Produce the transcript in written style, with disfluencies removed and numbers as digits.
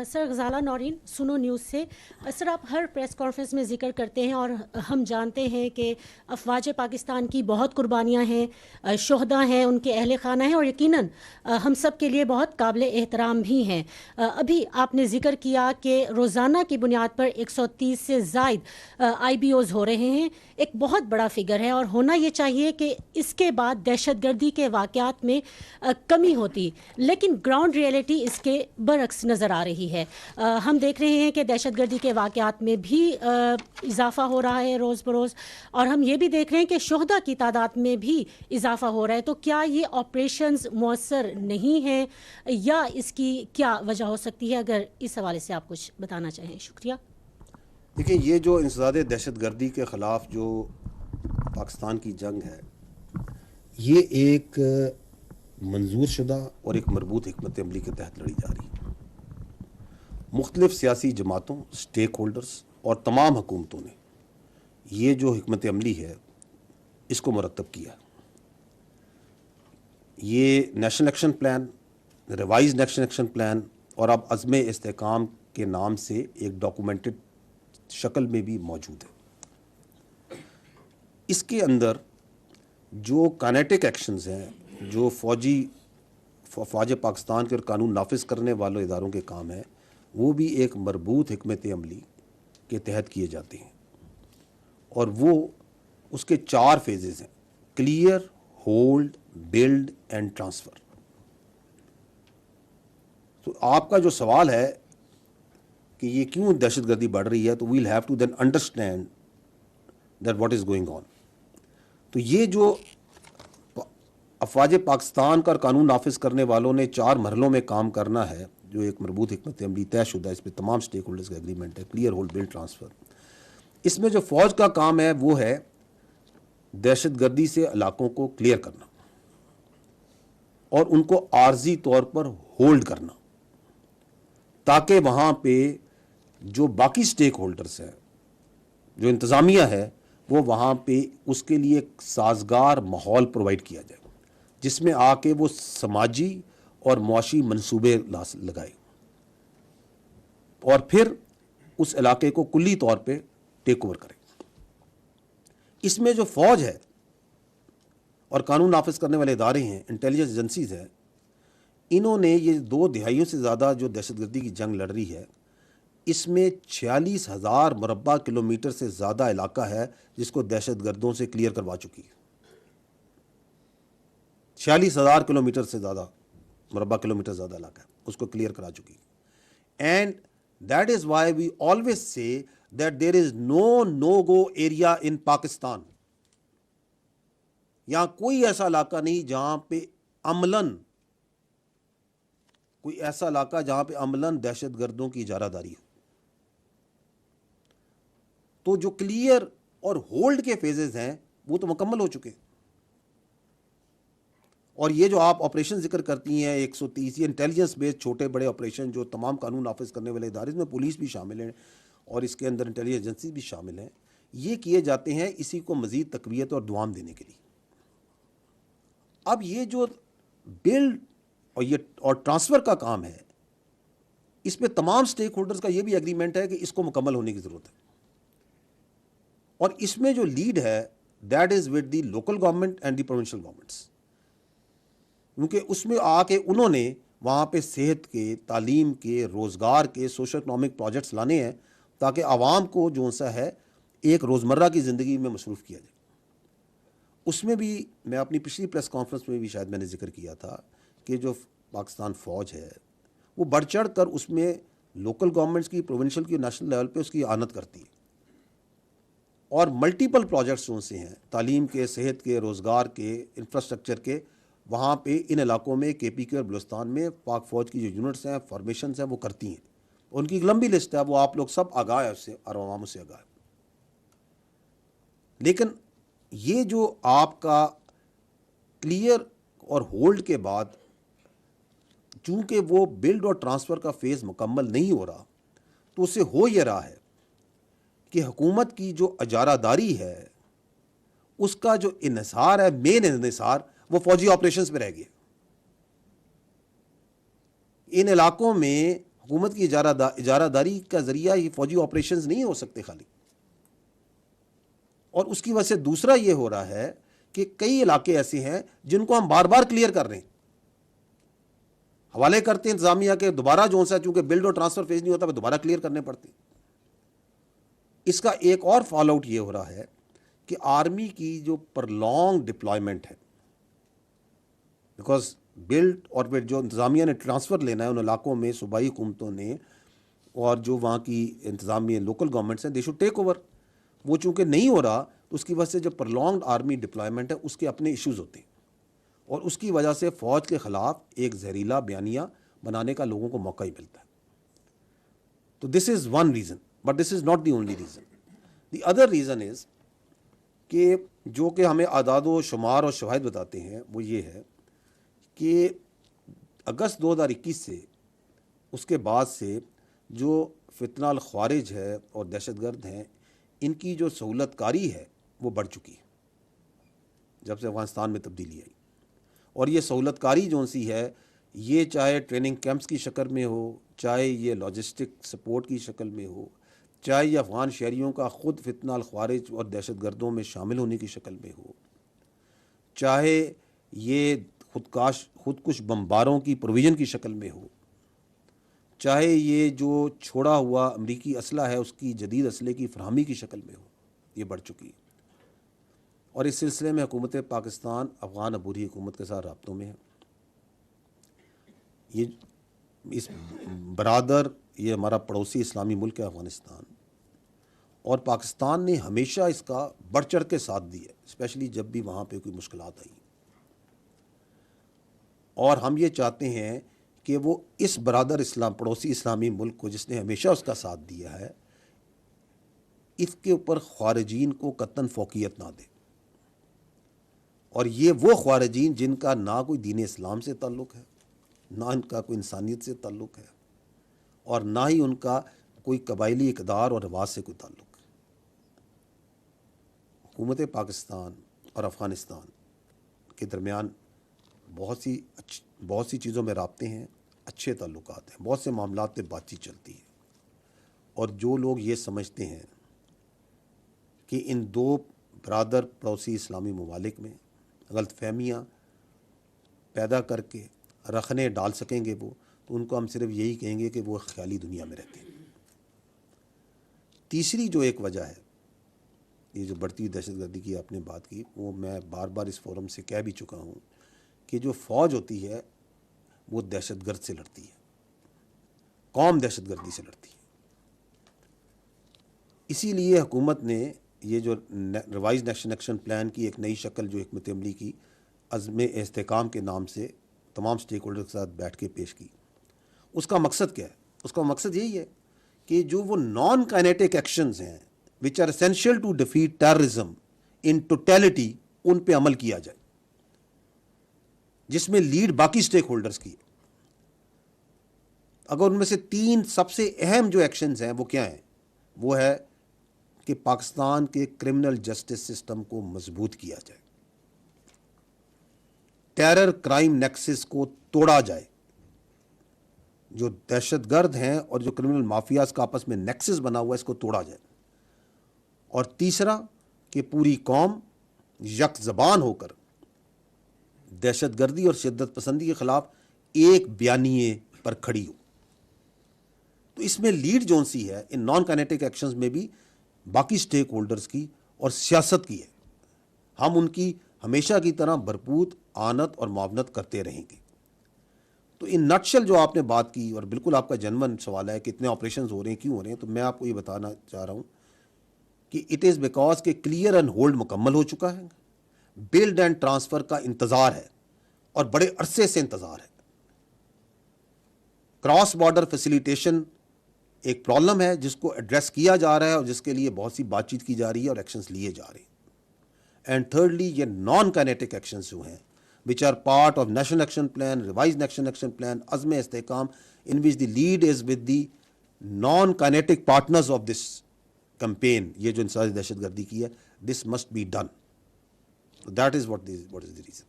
سر غزالہ نورین سنو نیوز سے. سر آپ ہر پریس کانفرنس میں ذکر کرتے ہیں اور ہم جانتے ہیں کہ افواج پاکستان کی بہت قربانیاں ہیں, شہداء ہیں, ان کے اہل خانہ ہیں, اور یقیناً ہم سب کے لیے بہت قابل احترام بھی ہیں. ابھی آپ نے ذکر کیا کہ روزانہ کی بنیاد پر 130 سے زائد IBOs ہو رہے ہیں. ایک بہت بڑا فگر ہے, اور ہونا یہ چاہیے کہ اس کے بعد دہشت گردی کے واقعات میں کمی ہوتی, لیکن گراؤنڈ ریئلٹی اس کے برعکس نظر آ رہی ہے. ہم دیکھ رہے ہیں کہ دہشت گردی کے واقعات میں بھی اضافہ ہو رہا ہے روز بروز, اور ہم یہ بھی دیکھ رہے ہیں کہ شہداء کی تعداد میں بھی اضافہ ہو رہا ہے. تو کیا یہ آپریشنز مؤثر نہیں ہیں, یا اس کی کیا وجہ ہو سکتی ہے؟ اگر اس حوالے سے آپ کچھ بتانا چاہیں. شکریہ. دیکھیں, یہ جو انسداد دہشت گردی کے خلاف جو پاکستان کی جنگ ہے, یہ ایک منظور شدہ اور ایک مربوط حکمت عملی کے تحت لڑی جا رہی ہے. مختلف سیاسی جماعتوں, سٹیک ہولڈرز اور تمام حکومتوں نے یہ جو حکمت عملی ہے اس کو مرتب کیا. یہ national action plan, revise national action plan, اور اب عزم استحکام کے نام سے ایک ڈاکومنٹڈ شکل میں بھی موجود ہے. اس کے اندر جو کائنیٹک ایکشنز ہیں, جو فوج پاکستان کے اور قانون نافذ کرنے والوں اداروں کے کام ہیں, وہ بھی ایک مربوط حکمت عملی کے تحت کیے جاتے ہیں. اور وہ اس کے 4 فیزز ہیں: clear, hold, build and transfer. تو آپ کا جو سوال ہے کہ یہ کیوں دہشت گردی بڑھ رہی ہے, تو we'll have to then understand that what is going on. تو یہ جو افواج پاکستان کا قانون نافذ کرنے والوں نے 4 مرحلوں میں کام کرنا ہے, جو ایک مربوط حکمت عملی طے شدہ, اس پہ تمام سٹیک ہولڈرز کا ایگریمنٹ ہے, کلیئر, ہولڈ, بلڈ, ٹرانسفر. اس میں جو فوج کا کام ہے وہ ہے دہشت گردی سے علاقوں کو کلیئر کرنا اور ان کو عارضی طور پر ہولڈ کرنا, تاکہ وہاں پہ جو باقی سٹیک ہولڈرز ہیں, جو انتظامیہ ہے, وہ وہاں پہ اس کے لیے ایک سازگار ماحول پرووائڈ کیا جائے, جس میں آ کے وہ سماجی اور معاشی منصوبے لگائے اور پھر اس علاقے کو کلی طور پہ ٹیک اوور کرے. اس میں جو فوج ہے اور قانون نافذ کرنے والے ادارے ہیں, انٹیلیجنس ایجنسیز ہیں, انہوں نے یہ 2 دہائیوں سے زیادہ جو دہشت گردی کی جنگ لڑ رہی ہے, اس میں 46,000 مربع کلومیٹر سے زیادہ علاقہ ہے جس کو دہشت گردوں سے کلیئر کروا چکی ہے. 46,000 کلومیٹر سے زیادہ مربع کلومیٹر زیادہ علاقہ ہے, اس کو کلیئر کرا چکی ہے. And that is why we always say that there is no go area in Pakistan. یہاں کوئی ایسا علاقہ نہیں جہاں پہ عملاً دہشت گردوں کی اجارہ داری ہو. تو جو کلیئر اور ہولڈ کے فیزز ہیں وہ تو مکمل ہو چکے. اور یہ جو آپ آپریشن ذکر کرتی ہیں 130, یہ انٹیلیجنس بیسڈ چھوٹے بڑے آپریشن جو تمام قانون نافذ کرنے والے ادارے, اس میں پولیس بھی شامل ہیں اور اس کے اندر انٹیلیجنس ایجنسی بھی شامل ہیں, یہ کیے جاتے ہیں اسی کو مزید تقویت اور دوام دینے کے لیے. اب یہ جو بلڈ اور ٹرانسفر کا کام ہے, اس پہ تمام سٹیک ہولڈرز کا یہ بھی ایگریمنٹ ہے کہ اس کو مکمل ہونے کی ضرورت ہے. اور اس میں جو لیڈ ہے that is with the local government and the provincial governments, کیونکہ اس میں آ کے انہوں نے وہاں پہ صحت کے, تعلیم کے, روزگار کے, سوشل اکنامک پروجیکٹس لانے ہیں تاکہ عوام کو جو سا ہے ایک روزمرہ کی زندگی میں مصروف کیا جائے. اس میں بھی میں اپنی پچھلی پریس کانفرنس میں بھی شاید میں نے ذکر کیا تھا کہ جو پاکستان فوج ہے وہ بڑھ چڑھ کر اس میں لوکل گورنمنٹس کی, پروونشل کی, نیشنل لیول پہ اس کی اعانت کرتی ہے. اور ملٹیپل پروجیکٹس جو سے ہیں, تعلیم کے, صحت کے, روزگار کے, انفراسٹرکچر کے, وہاں پہ ان علاقوں میں KP کے اور بلوچستان میں پاک فوج کی جو یونٹس ہیں, فارمیشنز ہیں, وہ کرتی ہیں. ان کی ایک لمبی لسٹ ہے, وہ آپ لوگ سب آگاہ ہے اس سے اور عوام سے آگاہ ہے. لیکن یہ جو آپ کا کلیئر اور ہولڈ کے بعد چونکہ وہ بلڈ اور ٹرانسفر کا فیز مکمل نہیں ہو رہا, تو اس سے ہو یہ رہا ہے کہ حکومت کی جو اجارہ داری ہے اس کا جو انحصار ہے, مین انحصار, وہ فوجی آپریشنز پہ رہ گیا. ان علاقوں میں حکومت کی اجارہ داری کا ذریعہ یہ فوجی آپریشنز نہیں ہو سکتے خالی. اور اس کی وجہ سے دوسرا یہ ہو رہا ہے کہ کئی علاقے ایسے ہیں جن کو ہم بار بار کلیئر کر رہے ہیں, حوالے کرتے ہیں انتظامیہ کے, دوبارہ جو سا چونکہ بلڈ اور ٹرانسفر فیز نہیں ہوتا, دوبارہ کلیئر کرنے پڑتے. اس کا ایک اور فال آؤٹ یہ ہو رہا ہے کہ آرمی کی جو پرلانگ ڈپلائمنٹ ہے, بیکاز بلڈ اور پھر جو انتظامیہ نے ٹرانسفر لینا ہے ان علاقوں میں, صوبائی حکومتوں نے اور جو وہاں کی انتظامیہ لوکل گورنمنٹس ہیں, دے شوڈ ٹیک اوور. وہ چونکہ نہیں ہو رہا تو اس کی وجہ سے جو پرلانگڈ آرمی ڈپلائمنٹ ہے اس کے اپنے ایشوز ہوتے ہیں, اور اس کی وجہ سے فوج کے خلاف ایک زہریلا بیانیہ بنانے کا لوگوں کو موقع ہی ملتا ہے. تو this is one reason, but this is not the only reason. The other reason is کہ جو کہ ہمیں اعداد و شمار اور شواہد بتاتے ہیں وہ یہ ہے کہ اگست 2021 سے اس کے بعد سے جو فتنہ الخوارج ہے اور دہشت گرد ہیں, ان کی جو سہولت کاری ہے وہ بڑھ چکی ہے جب سے افغانستان میں تبدیلی آئی. اور یہ سہولت کاری جو سی ہے, یہ چاہے ٹریننگ کیمپس کی شکل میں ہو, چاہے یہ لاجسٹک سپورٹ کی شکل میں ہو, چاہے یہ افغان شہریوں کا خود فتنہ الخوارج اور دہشت گردوں میں شامل ہونے کی شکل میں ہو, چاہے یہ خودکش بمباروں کی پروویژن کی شکل میں ہو, چاہے یہ جو چھوڑا ہوا امریکی اسلحہ ہے اس کی جدید اسلحے کی فراہمی کی شکل میں ہو, یہ بڑھ چکی ہے. اور اس سلسلے میں حکومت پاکستان افغان عبوری حکومت کے ساتھ رابطوں میں ہے. یہ اس برادر, یہ ہمارا پڑوسی اسلامی ملک ہے افغانستان, اور پاکستان نے ہمیشہ اس کا بڑھ چڑھ کے ساتھ دیا, اسپیشلی جب بھی وہاں پہ کوئی مشکلات آئی. اور ہم یہ چاہتے ہیں کہ وہ اس برادر اسلام, پڑوسی اسلامی ملک کو جس نے ہمیشہ اس کا ساتھ دیا ہے, اس کے اوپر خارجین کو قطعاً فوقیت نہ دے. اور یہ وہ خارجین جن کا نہ کوئی دین اسلام سے تعلق ہے, نہ ان کا کوئی انسانیت سے تعلق ہے, اور نہ ہی ان کا کوئی قبائلی اقدار اور رواج سے کوئی تعلق ہے. حکومت پاکستان اور افغانستان کے درمیان بہت سی چیزوں میں رابطے ہیں, اچھے تعلقات ہیں, بہت سے معاملات پہ بات چیت چلتی ہے. اور جو لوگ یہ سمجھتے ہیں کہ ان دو برادر پڑوسی اسلامی ممالک میں غلط فہمیاں پیدا کر کے رکھنے ڈال سکیں گے وہ, تو ان کو ہم صرف یہی کہیں گے کہ وہ خیالی دنیا میں رہتے ہیں. تیسری جو ایک وجہ ہے, یہ جو بڑھتی دہشت گردی کی آپ نے بات کی, وہ میں بار بار اس فورم سے کہہ بھی چکا ہوں کہ جو فوج ہوتی ہے وہ دہشت گرد سے لڑتی ہے, قوم دہشت گردی سے لڑتی ہے. اسی لیے حکومت نے یہ جو ریوائز نیشنل ایکشن پلان کی ایک نئی شکل جو حکمت عملی کی عزم استحکام کے نام سے تمام سٹیک ہولڈر کے ساتھ بیٹھ کے پیش کی. اس کا مقصد کیا ہے؟ اس کا مقصد یہی ہے کہ جو وہ نان کائنیٹک ایکشنز ہیں which are essential to defeat terrorism in totality, ان پہ عمل کیا جائے, جس میں لیڈ باقی سٹیک ہولڈرز کی ہے. اگر ان میں سے 3 سب سے اہم جو ایکشنز ہیں وہ کیا ہیں, وہ ہے کہ پاکستان کے کرمنل جسٹس سسٹم کو مضبوط کیا جائے, ٹیرر کرائم نیکسس کو توڑا جائے, جو دہشت گرد ہیں اور جو کرمنل مافیاز کا آپس میں نیکسس بنا ہوا ہے اس کو توڑا جائے. اور تیسرا کہ پوری قوم یک زبان ہو کر دہشت گردی اور شدت پسندی کے خلاف ایک بیانیے پر کھڑی ہو. تو اس میں لیڈ جون سی ہے ان نان کائنیٹک ایکشنز میں بھی باقی سٹیک ہولڈرز کی اور سیاست کی ہے. ہم ان کی ہمیشہ کی طرح بھرپور آنت اور معاونت کرتے رہیں گے. تو ان نٹشل جو آپ نے بات کی, اور بالکل آپ کا جنون سوال ہے کہ اتنے آپریشنز ہو رہے ہیں, کیوں ہو رہے ہیں, تو میں آپ کو یہ بتانا چاہ رہا ہوں کہ اٹ از بیکاز کہ کلیئر اینڈ ہولڈ مکمل ہو چکا ہے, بلڈ اینڈ ٹرانسفر کا انتظار ہے اور بڑے عرصے سے انتظار ہے. کراس بارڈر فیسیلیٹیشن ایک پرابلم ہے جس کو ایڈریس کیا جا رہا ہے اور جس کے لیے بہت سی بات چیت کی جا رہی ہے اور ایکشنز لیے جا رہے ہیں. اینڈ تھرڈلی یہ نان کائنیٹک ایکشنز جو ہیں which are part of national action plan, revised national action plan, عزم استحکام, in which the lead is with the non-kinetic partners of this campaign, یہ جو انسداد دہشت گردی کی ہے, this must be done. So that is what is the reason.